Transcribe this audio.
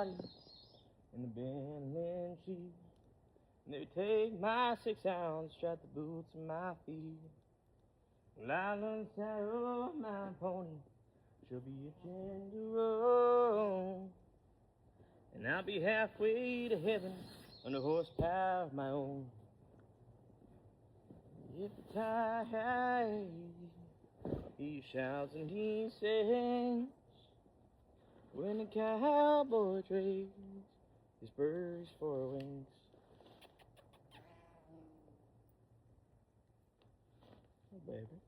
body in the Bentley Jeep. And they take my 6-ounce, strap the boots in my feet. Lying on the saddle of my pony, she'll be a gender. And I'll be halfway to heaven on the horsepower of my own. If the tide, he shouts and he sings, when the cowboy trades his spurs for wings. Oh, baby.